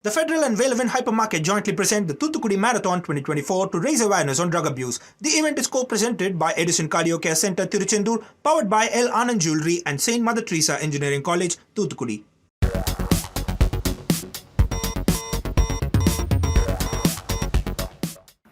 The Federal and Velevin Hypermarket jointly present the Thoothukudi Marathon 2024 to raise awareness on drug abuse. The event is co-presented by Edison Cardio Care Center, Tiruchendur, powered by L. Anand Jewelry and St. Mother Teresa Engineering College, Thoothukudi.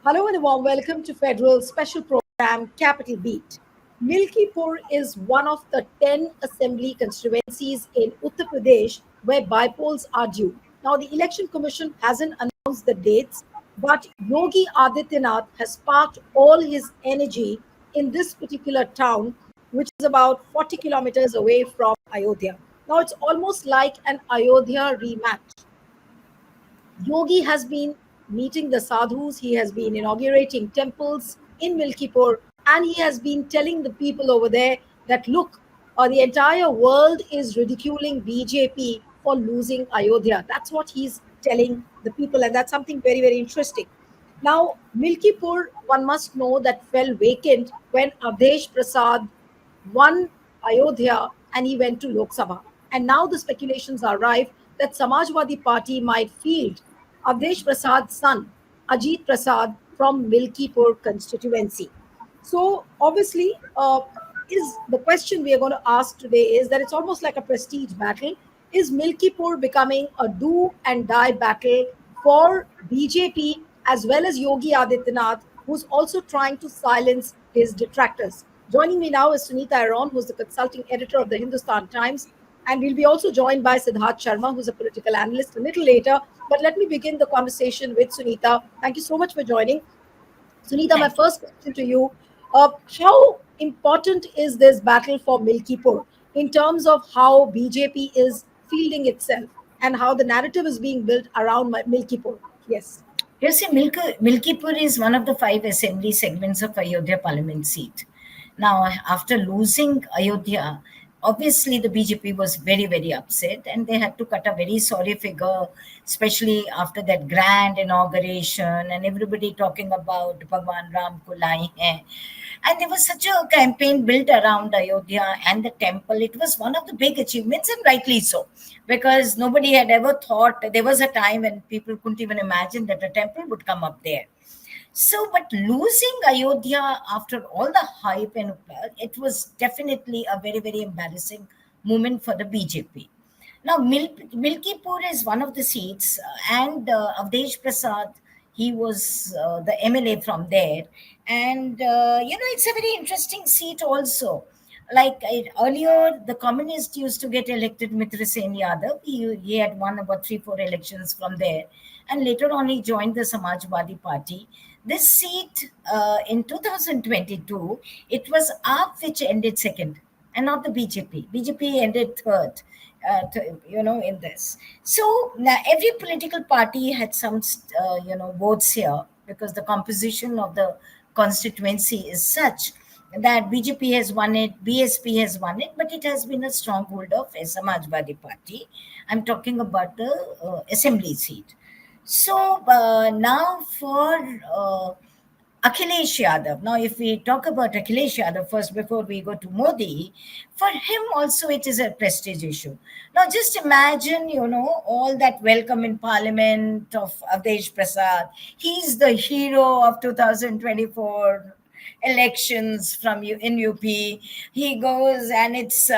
Hello and a warm welcome to Federal special program Capital Beat. Milkipur is one of the 10 assembly constituencies in Uttar Pradesh where bypolls are due. Now, the Election Commission hasn't announced the dates, but Yogi Adityanath has parked all his energy in this particular town, which is about 40 kilometers away from Ayodhya. Now, it's almost like an Ayodhya rematch. Yogi has been meeting the sadhus, he has been inaugurating temples in Milkipur, and he has been telling the people over there that look, the entire world is ridiculing BJP for losing Ayodhya. That's what he's telling the people, and that's something very, very interesting. Now, Milkipur, one must know that fell vacant when Avdesh Prasad won Ayodhya and he went to Lok Sabha. And now the speculations are rife that Samajwadi Party might field Avdesh Prasad's son, Ajit Prasad, from Milkipur constituency. So obviously, is the question we are going to ask today is that it's almost like a prestige battle. Is Milkipur becoming a do and die battle for BJP as well as Yogi Adityanath, who's also trying to silence his detractors? Joining me now is Sunita Aron, who's the consulting editor of the Hindustan Times. And we'll be also joined by Siddharth Sharma, who's a political analyst, a little later. But let me begin the conversation with Sunita. Thank you so much for joining. Sunita, my first question to you, how important is this battle for Milkipur in terms of how BJP is fielding itself and how the narrative is being built around Milkipur? Yes. You see, Milkipur is one of the 5 assembly segments of Ayodhya parliament seat. Now, after losing Ayodhya, obviously the BJP was very, very upset and they had to cut a very sorry figure, especially after that grand inauguration and everybody talking about Bhagwan Ram ko lai hai. And there was such a campaign built around Ayodhya and the temple. It was one of the big achievements, and rightly so, because nobody had ever thought. There was a time when people couldn't even imagine that a temple would come up there. So, but losing Ayodhya after all the hype and it was definitely a very, very embarrassing moment for the BJP. Now, Milkipur is one of the seats, and Avdesh Prasad, he was the MLA from there. And, it's a very interesting seat also. Like earlier, the communists used to get elected Mitra Sen Yadav. He had won about 3-4 elections from there. And later on, he joined the Samajwadi Party. This seat in 2022, it was AAP which ended second and not the BJP. BJP ended third, in this. So now every political party had some, votes here because the composition of the constituency is such that BJP has won it, BSP has won it, but it has been a stronghold of Samajwadi Party. I'm talking about the assembly seat. So now for Akhilesh Yadav. Now, if we talk about Akhilesh Yadav first before we go to Modi, for him also it is a prestige issue. Now, just imagine, all that welcome in Parliament of Avdesh Prasad. He's the hero of 2024 elections from in UP. He goes and it's,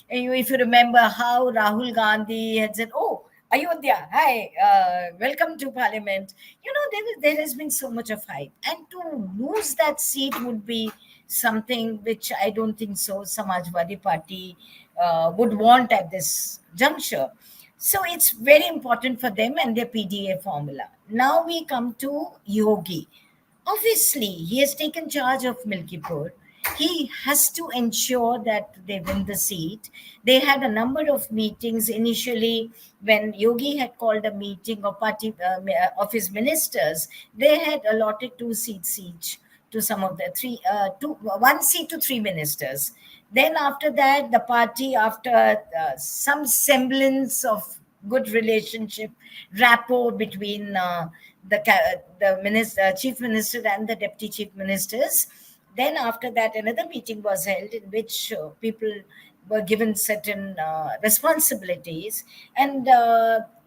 if you remember how Rahul Gandhi had said, oh, Ayodhya, hi, welcome to Parliament. There has been so much of hype. And to lose that seat would be something which I don't think so Samajwadi Party would want at this juncture. So it's very important for them and their PDA formula. Now we come to Yogi. Obviously, he has taken charge of Milkipur. He has to ensure that they win the seat. They had a number of meetings initially when Yogi had called a meeting of party of his ministers. They had allotted 2 seats each to some of the 1 seat to 3 ministers. Then after that, the party, after some semblance of good relationship, rapport between the chief minister and the deputy chief ministers. Then after that, another meeting was held in which people were given certain responsibilities. And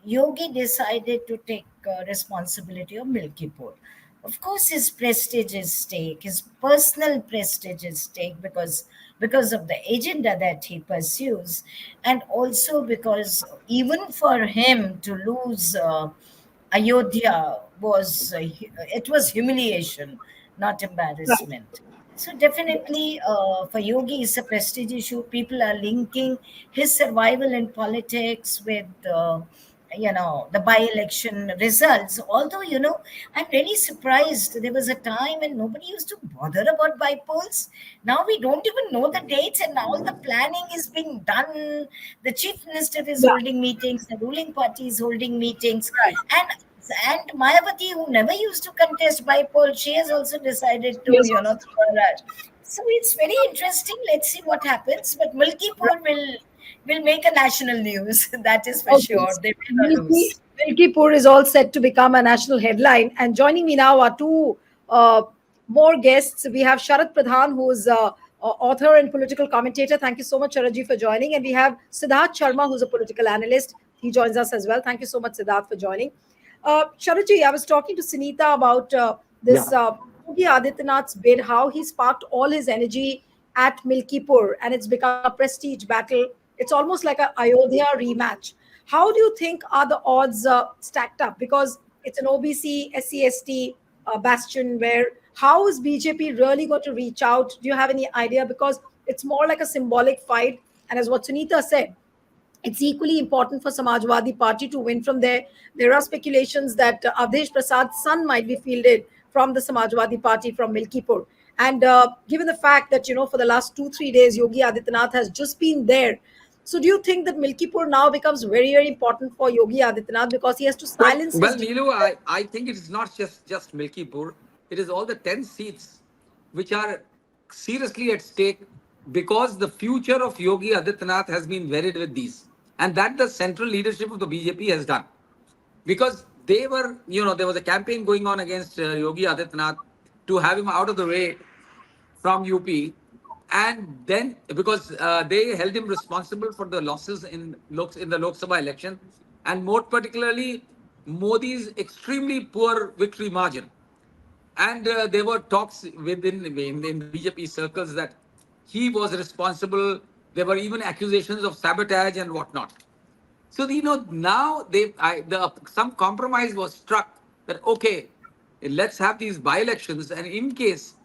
Yogi decided to take responsibility of Milkipur. Of course, his prestige is stake, his personal prestige is stake because of the agenda that he pursues, and also because even for him to lose Ayodhya was it was humiliation, not Right. embarrassment. So definitely, for Yogi, it's a prestige issue. People are linking his survival in politics with, the by-election results. Although, I'm really surprised. There was a time when nobody used to bother about by-polls. Now we don't even know the dates, and all the planning is being done. The chief minister is Yeah. holding meetings. The ruling party is holding meetings, Right. and Mayawati, who never used to contest by poll, she has also decided to, Yes. throw her. So it's very interesting. Let's see what happens. But Milkipur will make a national news. That is for Okay. sure. They will not Milky, lose. Milkipur is all set to become a national headline. And joining me now are two uh, more guests. We have Sharat Pradhan, who is author and political commentator. Thank you so much, Sharaji, for joining. And we have Siddharth Sharma, who's a political analyst. He joins us as well. Thank you so much, Siddharth, for joining. Sharaji, I was talking to Sunita about this Yogi Adityanath's bid, how he sparked all his energy at Milkipur, and it's become a prestige battle. It's almost like a Ayodhya rematch. How do you think are the odds stacked up? Because it's an OBC, SC, ST bastion where how is BJP really going to reach out? Do you have any idea? Because it's more like a symbolic fight. And as what Sunita said, it's equally important for Samajwadi Party to win from there. There are speculations that Avdesh Prasad's son might be fielded from the Samajwadi Party from Milkipur. And given the fact that, for the last 2, 3 days, Yogi Adityanath has just been there. So do you think that Milkipur now becomes very, very important for Yogi Adityanath because he has to Well, silence his... well, Neelu, I think it is not just Milkipur. It is all the 10 seats which are seriously at stake because the future of Yogi Adityanath has been buried with these. And that the central leadership of the BJP has done. Because they were, there was a campaign going on against Yogi Adityanath to have him out of the way from UP. And then, because they held him responsible for the losses in the Lok Sabha election, and more particularly, Modi's extremely poor victory margin. And there were talks in BJP circles that he was responsible. There were even accusations of sabotage and whatnot. So now some compromise was struck that okay, let's have these by-elections, and in case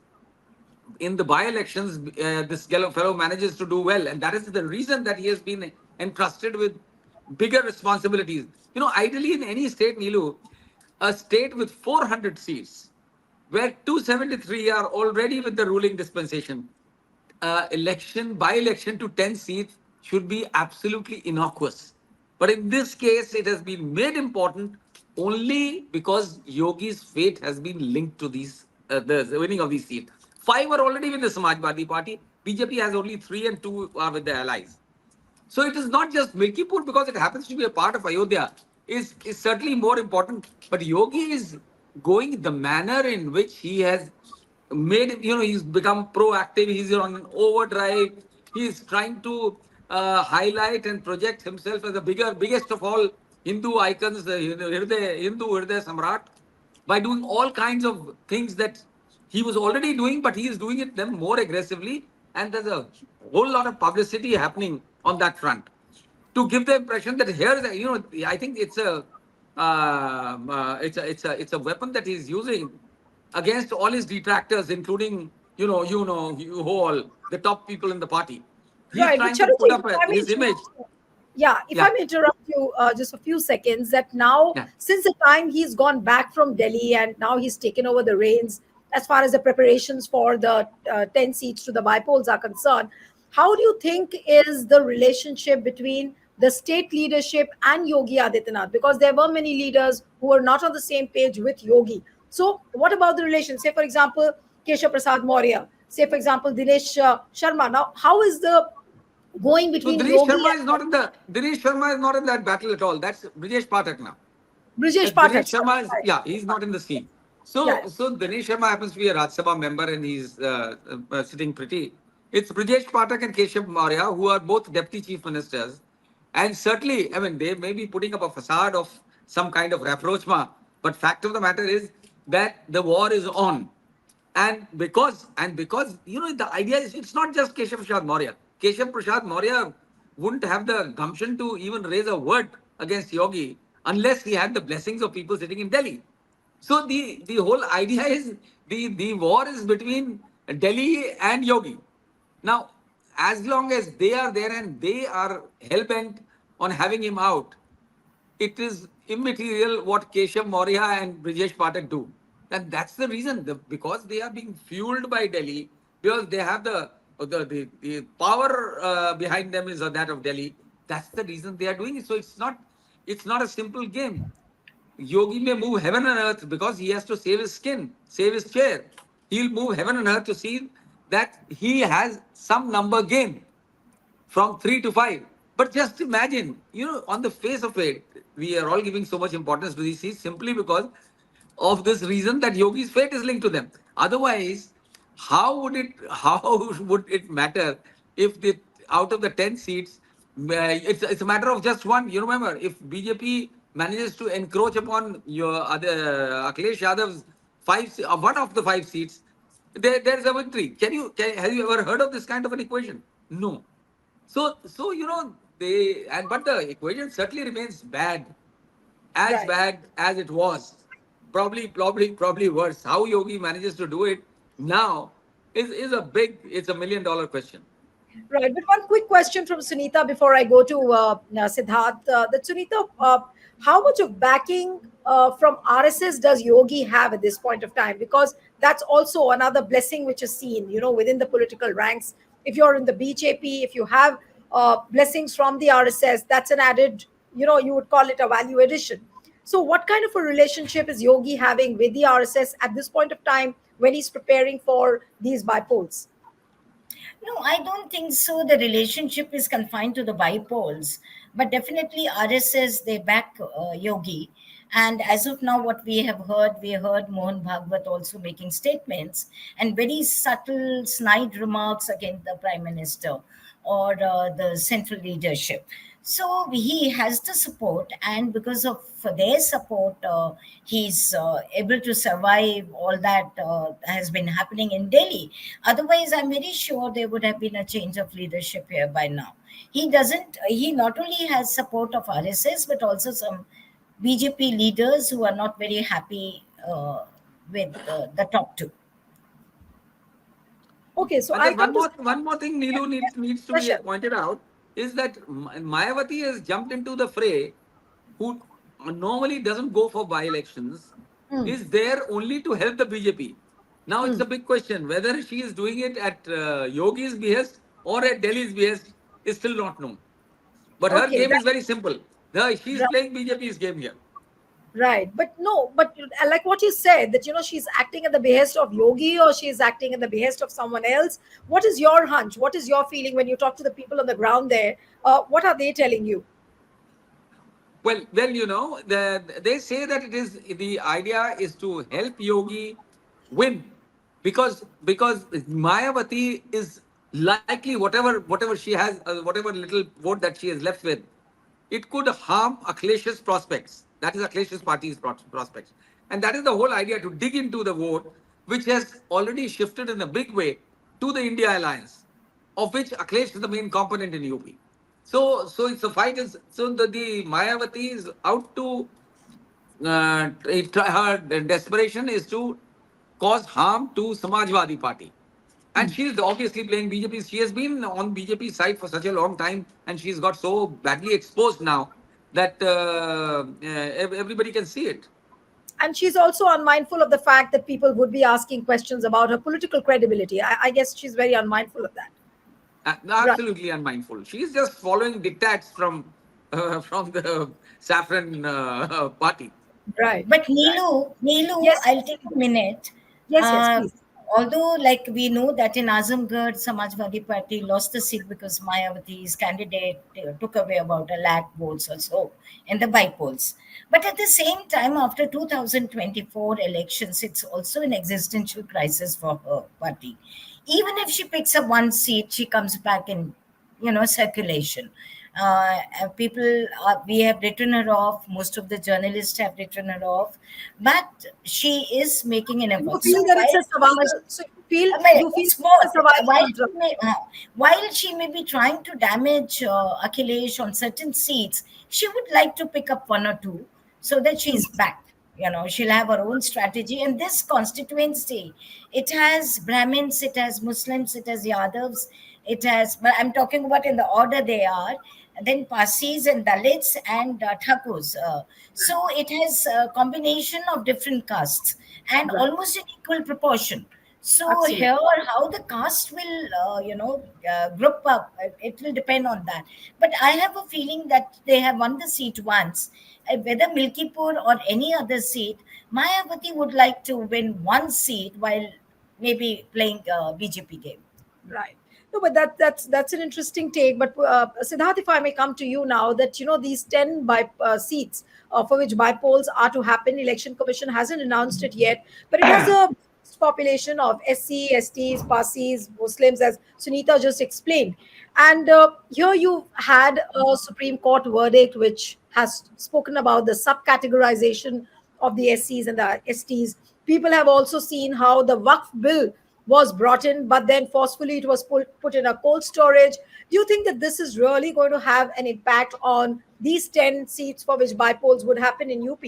in the by-elections this fellow manages to do well, and that is the reason that he has been entrusted with bigger responsibilities. Ideally in any state, Nilu, a state with 400 seats, where 273 are already with the ruling dispensation, by-election to 10 seats should be absolutely innocuous. But in this case, it has been made important only because Yogi's fate has been linked to the winning of these seats. 5 are already with the Samajwadi Party. BJP has only 3 and 2 are with the allies. So it is not just Milkipur because it happens to be a part of Ayodhya is certainly more important. But Yogi is going the manner in which he has made, he's become proactive. He's on an overdrive. He's trying to highlight and project himself as the biggest of all Hindu icons, the Hindu Hriday Samrat, by doing all kinds of things that he was already doing, but he is doing it them more aggressively. And there's a whole lot of publicity happening on that front to give the impression that here, I think it's a weapon that he's using against all his detractors, including you all the top people in the party. He's Right, but trying to put Charity, up his image. yeah, if I Yeah, may interrupt you just a few seconds, that now, yeah. since the time he's gone back from Delhi and now he's taken over the reins as far as the preparations for the 10 seats to the bypolls are concerned, how do you think is the relationship between the state leadership and Yogi Adityanath? Because there were many leaders who were not on the same page with Yogi. So, what about the relation? Say, for example, Keshav Prasad Maurya, say, for example, Dinesh Sharma. Now, how is the going So between Yogi and Dinesh Sharma is not in that battle at all. That's Brijesh Pathak now. Brijesh Pathak? Dinesh Sharma is, Right. yeah, he's not in the scene. Yeah. So Dinesh Sharma happens to be a Rajya Sabha member and he's sitting pretty. It's Brijesh Pathak and Keshav Maurya, who are both deputy chief ministers, And certainly, I mean, they may be putting up a facade of some kind of rapprochement, but fact of the matter is that the war is on. And because the idea is it's not just Keshav Prasad Maurya. Keshav Prasad Maurya wouldn't have the gumption to even raise a word against Yogi unless he had the blessings of people sitting in Delhi. So the whole idea is the war is between Delhi and Yogi. Now, as long as they are there and they are hell bent on having him out, it is immaterial what Keshav Maurya and Brijesh Pathak do. And that's the reason, because they are being fueled by Delhi, because they have the power behind them is that of Delhi. That's the reason they are doing it. So it's not a simple game. Yogi may move heaven and earth because he has to save his skin, save his chair. He'll move heaven and earth to see that he has some number gain from 3 to 5. But just imagine, on the face of it, we are all giving so much importance to these seats simply because of this reason that Yogi's fate is linked to them. Otherwise, how would it matter if the out of the 10 seats, it's a matter of just one. You remember, if BJP manages to encroach upon your other Akhilesh Yadav's one of the 5 seats, there's a victory. Have you ever heard of this kind of an equation? No. But the equation certainly remains bad, as Right. bad as it was. Probably worse. How Yogi manages to do it now it's a $1 million question. Right. But one quick question from Sunita before I go to Siddharth. That Sunita, how much of backing from RSS does Yogi have at this point of time? Because that's also another blessing which is seen, within the political ranks. If you're in the BJP, if you have blessings from the RSS, that's an added, you would call it a value addition. So, what kind of a relationship is Yogi having with the RSS at this point of time when he's preparing for these bypolls? No, I don't think so. The relationship is confined to the bypolls, but definitely RSS they back Yogi. And as of now, what we heard Mohan Bhagwat also making statements and very subtle, snide remarks against the Prime Minister or the central leadership. So he has the support, and because of their support, he's able to survive all that has been happening in Delhi. Otherwise, I'm very sure there would have been a change of leadership here by now. He doesn't. He not only has support of RSS, but also some BJP leaders who are not very happy with the top two. Okay, so And I'll there's come to one more thing, Neelu, needs to be Prashant. pointed out is that Mayawati has jumped into the fray, who normally doesn't go for by-elections, Mm, is there only to help the BJP. Now it's mm. a big question whether she is doing it at Yogi's behest or at Delhi's behest is still not known. But her Okay, game is very simple. She is right. playing BJP's game here. Right, but no, but like what you said, that she's acting at the behest of Yogi or she's acting at the behest of someone else. What is your hunch? What is your feeling when you talk to the people on the ground there? What are they telling you? Well, they say that the idea is to help Yogi win, because Mayawati is likely whatever she has, whatever little vote that she is left with, it could harm Akhlesh's prospects. That is Akhlesh's party's prospects, and that is the whole idea, to dig into the vote, which has already shifted in a big way to the India alliance, of which Akhilesh is the main component in UP. So it's a fight. The Mayawati is out to her desperation is to cause harm to Samajwadi Party. And she is obviously playing BJP. She has been on BJP's side for such a long time, and she's got so badly exposed now that everybody can see it. And she's also unmindful of the fact that people would be asking questions about her political credibility. I guess she's very unmindful of that. Right. Absolutely unmindful. She's just following diktats from the Saffron party. Right. But Neelu, Yes. I'll take a minute. Yes. Yes. Uh, Please. Although, like we know that in Azamgarh, Samajwadi Party lost the seat because Mayawati's candidate took away about 1 lakh votes or so in the bypolls. But at the same time, after 2024 elections, it's also an existential crisis for her party. Even if she picks up one seat, she comes back in, circulation. People, we have written her off. Most of the journalists have written her off, but she is making an You effort. So feel that it's while a she survival. So I mean, you feel it's it's a both. survival of drug. While she may be trying to damage Akhilesh on certain seats, she would like to pick up one or two so that she's back. She'll have her own strategy. And this constituency, it has Brahmins, it has Muslims, it has Yadavs, it has, but I'm talking about in the order they are, then Parsis and Dalits and Thakurs. So it has a combination of different castes and Right. almost in equal proportion. So Absolutely. here, how the caste will, group up, it will depend on that. But I have a feeling that they have won the seat once. Whether Milkipur or any other seat, Mayawati would like to win one seat while maybe playing BJP game. Right. No, but that's an interesting take. But Siddharth, if I may come to you now, that these 10 seats for which bypolls are to happen, Election Commission hasn't announced it yet, but it has a population of SC, STs, Parsis, Muslims, as Sunita just explained. And here you had a Supreme Court verdict which has spoken about the subcategorization of the SCs and the STs. People have also seen how the Waqf bill was brought in, but then forcefully it was put in a cold storage. Do you think that this is really going to have an impact on these 10 seats for which bypolls would happen in UP?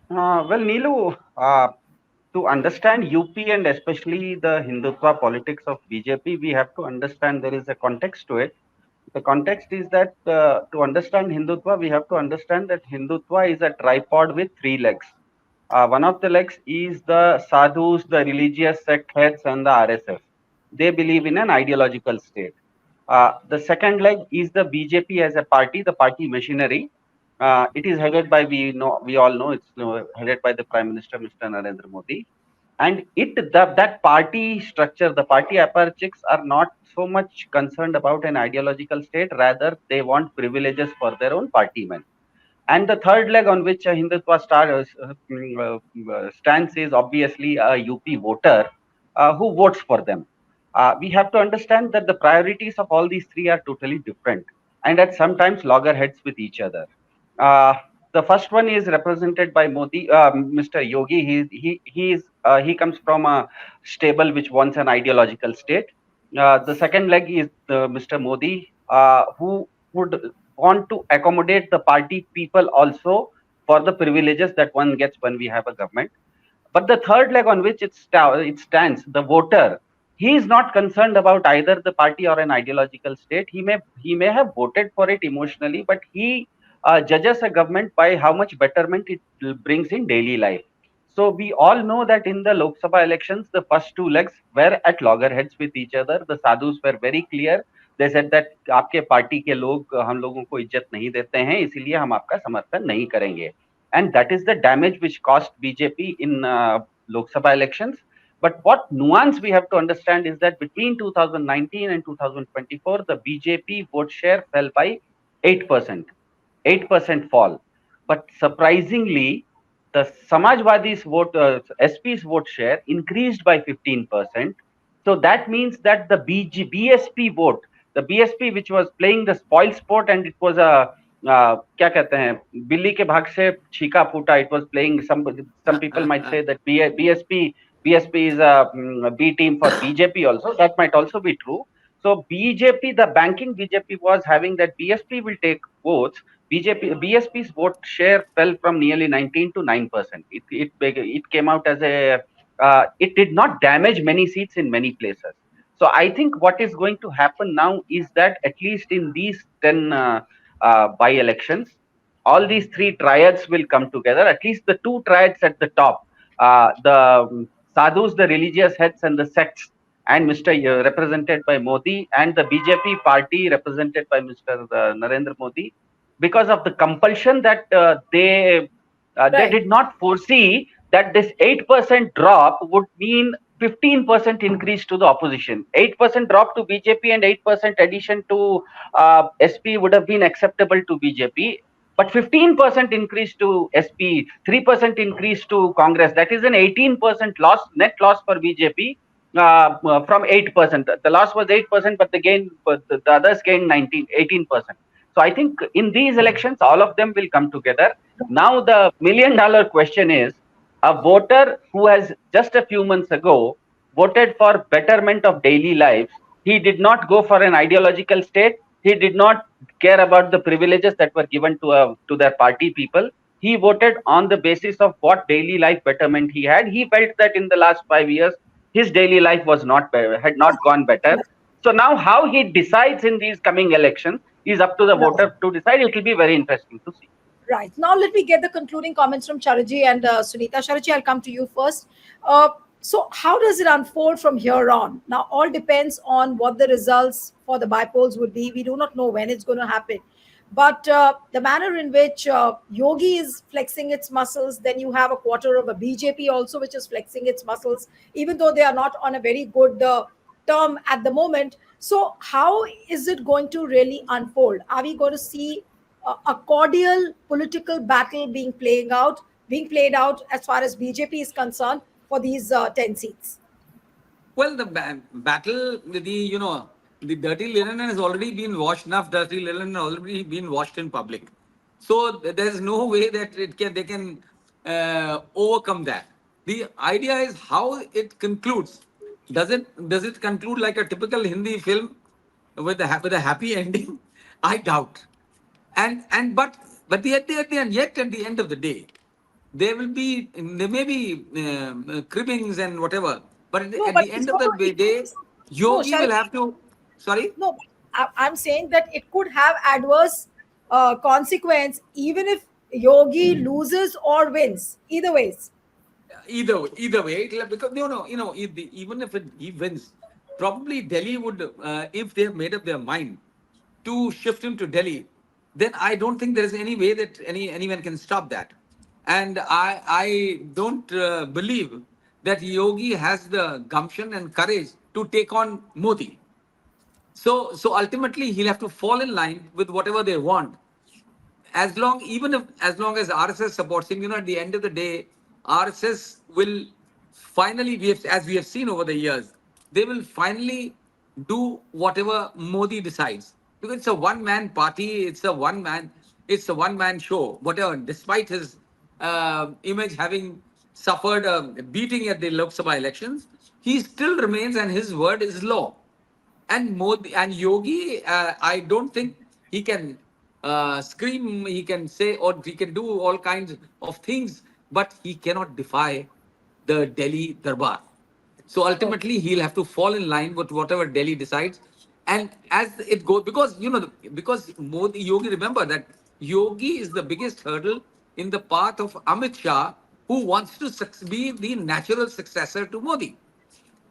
Well, Neelu, to understand UP and especially the Hindutva politics of BJP, we have to understand there is a context to it. The context is that to understand Hindutva, we have to understand that Hindutva is a tripod with three legs. One of the legs is the sadhus, the religious sect heads, and the RSF. They believe in an ideological state. The second leg is the BJP as a party, the party machinery. It is headed by we all know it's headed by the Prime Minister, Mr. Narendra Modi, and that party structure, the party apparatchiks are not so much concerned about an ideological state. Rather, they want privileges for their own party men. And the third leg on which Hindutva stands is obviously a UP voter who votes for them. We have to understand that the priorities of all these three are totally different and at sometimes loggerheads with each other. Uh, the first one is represented by Modi, Mr. Yogi. He comes from a stable which wants an ideological state. The second leg is Mr. Modi, who would want to accommodate the party people also for the privileges that one gets when we have a government. But the third leg on which it stands, the voter, he is not concerned about either the party or an ideological state. He may have voted for it emotionally, but he judges a government by how much betterment it brings in daily life. So we all know that in the Lok Sabha elections, the first two legs were at loggerheads with each other. The sadhus were very clear. They said that आपके party के लोग हम लोगों को इज्जत नहीं देते हैं, इसीलिए हम आपका समर्थन नहीं करेंगे. And that is the damage which cost BJP in Lok Sabha elections. But what nuance we have to understand is that between 2019 and 2024, the BJP vote share fell by 8%. 8% fall. But surprisingly, the Samajwadi's vote, SP's vote share increased by 15%. So that means that the BSP vote, the BSP which was playing the spoil sport and it was a क्या कहते हैं बिल्ली के भाग से छीका फूटा, it was playing, some people might say that BSP is a B team for BJP also. That might also be true. So BJP, the banking BJP was having that BSP will take votes. BSP's vote share fell from nearly 19 to 9%. It came out as it did not damage many seats in many places. So I think what is going to happen now is that at least in these 10 by-elections, all these three triads will come together. At least the two triads at the top, the sadhus, the religious heads, and the sects, and Mr. Represented by Modi, and the BJP party represented by Mr. Narendra Modi, because of the compulsion that they did not foresee that this 8% drop would mean 15% increase to the opposition. 8% drop to BJP and 8% addition to SP would have been acceptable to BJP. But 15% increase to SP, 3% increase to Congress, that is an 18% loss, net loss for BJP. from 8%. The loss was 8%, but the others gained 18%. So I think in these elections, all of them will come together. Now the $1 million question is, a voter who has just a few months ago voted for betterment of daily lives. He did not go for an ideological state. He did not care about the privileges that were given to their party people. He voted on the basis of what daily life betterment he had. He felt that in the last 5 years, his daily life was not had not gone better. So now how he decides in these coming elections is up to the voter to decide. It will be very interesting to see. Right. Now, let me get the concluding comments from Charaji and Sunita. Charaji, I'll come to you first. So, how does it unfold from here on? Now, all depends on what the results for the bypolls would be. We do not know when it's going to happen. But the manner in which Yogi is flexing its muscles, then you have a quarter of a BJP also, which is flexing its muscles, even though they are not on a very good term at the moment. So, how is it going to really unfold? Are we going to see a cordial political battle being played out as far as BJP is concerned for these 10 seats? Well, the battle, the dirty linen has already been washed. Enough dirty linen has already been washed in public. So there's no way that they can overcome that. The idea is how it concludes. Does it conclude like a typical Hindi film with a happy ending? I doubt. Yet at the end of the day, there may be cribbings and whatever, but No, at but the it's end of going the to, day, no, Yogi shall will have to. Sorry. no, I'm saying that it could have adverse consequence even if Yogi loses or wins. Either ways. Either way, because even if he wins, probably Delhi would, if they have made up their mind to shift him to Delhi, then I don't think there is any way that anyone can stop that. And I don't believe that Yogi has the gumption and courage to take on Modi. So ultimately he'll have to fall in line with whatever they want. As long as RSS supports him, at the end of the day, RSS will finally, as we have seen over the years, they will finally do whatever Modi decides. Because it's a one-man party, it's a one-man show. Whatever, despite his image having suffered a beating at the Lok Sabha elections, he still remains and his word is law. And Modi and Yogi, I don't think he can scream, he can say, or he can do all kinds of things, but he cannot defy the Delhi Durbar. So ultimately, he'll have to fall in line with whatever Delhi decides. And as it goes, because Yogi, remember that Yogi is the biggest hurdle in the path of Amit Shah, who wants to be the natural successor to Modi.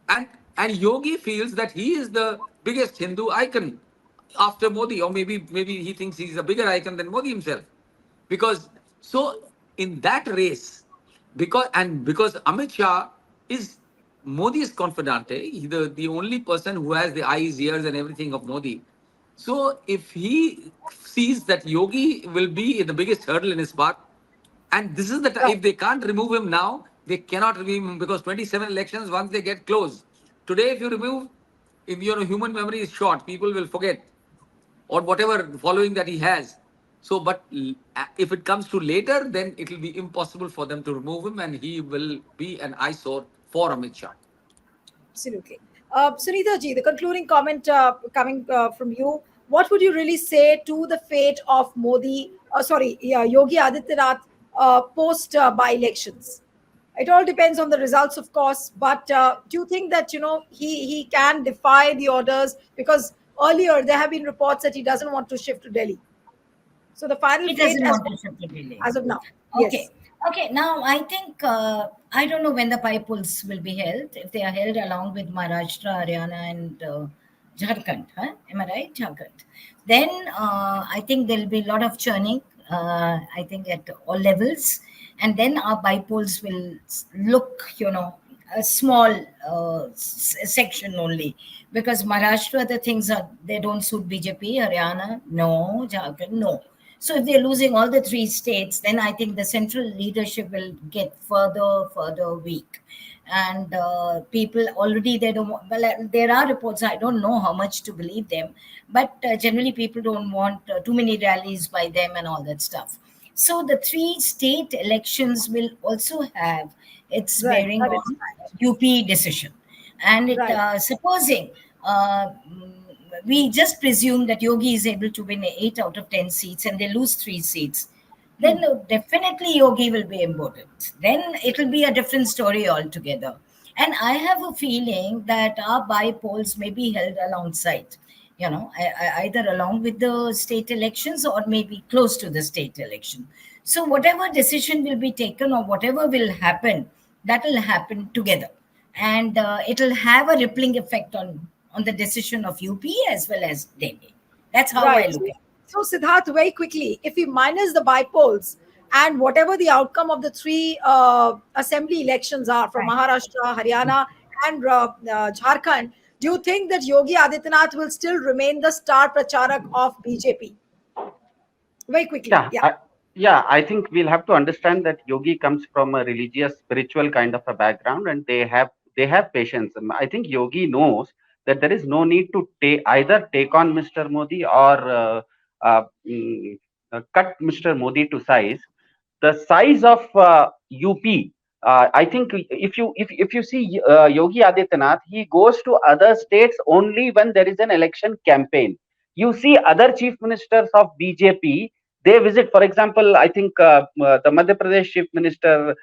And Yogi feels that he is the biggest Hindu icon after Modi, or maybe he thinks he's a bigger icon than Modi himself. Because so in that race, because Amit Shah is Modi's confidante, the only person who has the eyes, ears, and everything of Modi. So if he sees that Yogi will be the biggest hurdle in his path, and this is the time, if they can't remove him now, they cannot remove him because 27 elections, once they get close. Today, if you remove, if your human memory is short, people will forget or whatever following that he has. So, but if it comes to later, then it will be impossible for them to remove him and he will be an eyesore for Amit Shah. Absolutely. Sunita ji, the concluding comment coming from you. What would you really say to the fate of Yogi Adityanath post by elections? It all depends on the results, of course. But do you think that he can defy the orders? Because earlier there have been reports that he doesn't want to shift to Delhi. So the final He fate doesn't want to shift to Delhi. as of now. Okay. Yes. Okay. Now, I think, I don't know when the bypolls will be held. If they are held along with Maharashtra, Haryana, and Jharkhand, huh? Am I right? Jharkhand. Then I think there will be a lot of churning, I think, at all levels. And then our bypolls will look, a small section only. Because Maharashtra, the things are, they don't suit BJP, Haryana, no, Jharkhand, no. So if they're losing all the three states, then I think the central leadership will get further weak. And people already, they don't well, there are reports, I don't know how much to believe them, but generally people don't want too many rallies by them and all that stuff. So the three state elections will also have its Right. bearing That is on right. UP decision. And it Right. supposing we just presume that Yogi is able to win 8 out of 10 seats and they lose 3 seats, then definitely Yogi will be important. Then it will be a different story altogether. And I have a feeling that our by polls may be held alongside, either along with the state elections or maybe close to the state election. So whatever decision will be taken or whatever will happen, that will happen together. And it will have a rippling effect on the decision of UP as well as Delhi. That's how I Right. look at it. So, Siddharth, very quickly, if we minus the bypolls and whatever the outcome of the three assembly elections are from Right. Maharashtra, Haryana, and Jharkhand, do you think that Yogi Adityanath will still remain the star pracharak of BJP? Very quickly, Yeah, yeah. I think we'll have to understand that Yogi comes from a religious, spiritual kind of a background, and they have patience. I think Yogi knows that there is no need to either take on Mr. Modi or cut Mr. Modi to size. The size of UP. I think if you see Yogi Adityanath, he goes to other states only when there is an election campaign. You see other chief ministers of BJP, they visit. For example, I think the Madhya Pradesh chief minister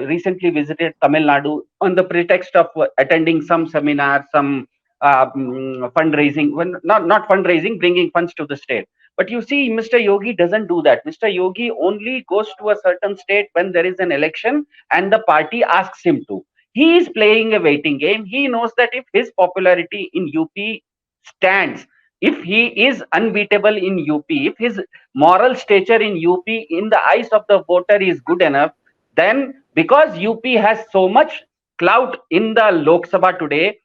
recently visited Tamil Nadu on the pretext of attending some seminar, some fundraising. When not fundraising, bringing funds to the state. But you see, Mr. Yogi doesn't do that. Mr. Yogi only goes to a certain state when there is an election and the party asks him to. He is playing a waiting game. He knows that if his popularity in UP stands, if he is unbeatable in UP, if his moral stature in UP in the eyes of the voter is good enough, then because UP has so much clout in the Lok Sabha today,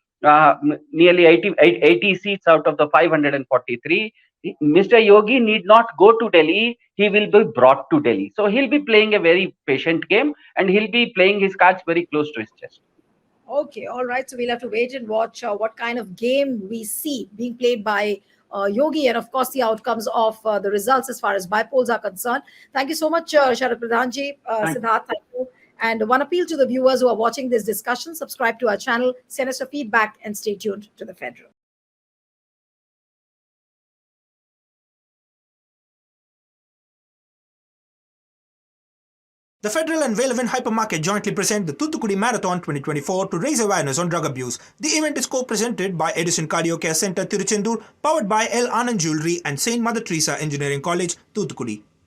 nearly 80 seats out of the 543, Mr. Yogi need not go to Delhi, he will be brought to Delhi. So he'll be playing a very patient game and he'll be playing his cards very close to his chest. Okay, all right. So we'll have to wait and watch what kind of game we see being played by Yogi, and of course the outcomes of the results as far as bypolls are concerned. Thank you so much, Sharad Pradhanji, Siddharth. Thank you. And one appeal to the viewers who are watching this discussion: subscribe to our channel, send us your feedback, and stay tuned to the Federal. The Federal and Velevin Hypermarket jointly present the Thoothukudi Marathon 2024 to raise awareness on drug abuse. The event is co-presented by Edison Cardio Care Center, Tiruchendur, powered by L. Anand Jewelry and St. Mother Teresa Engineering College, Thoothukudi.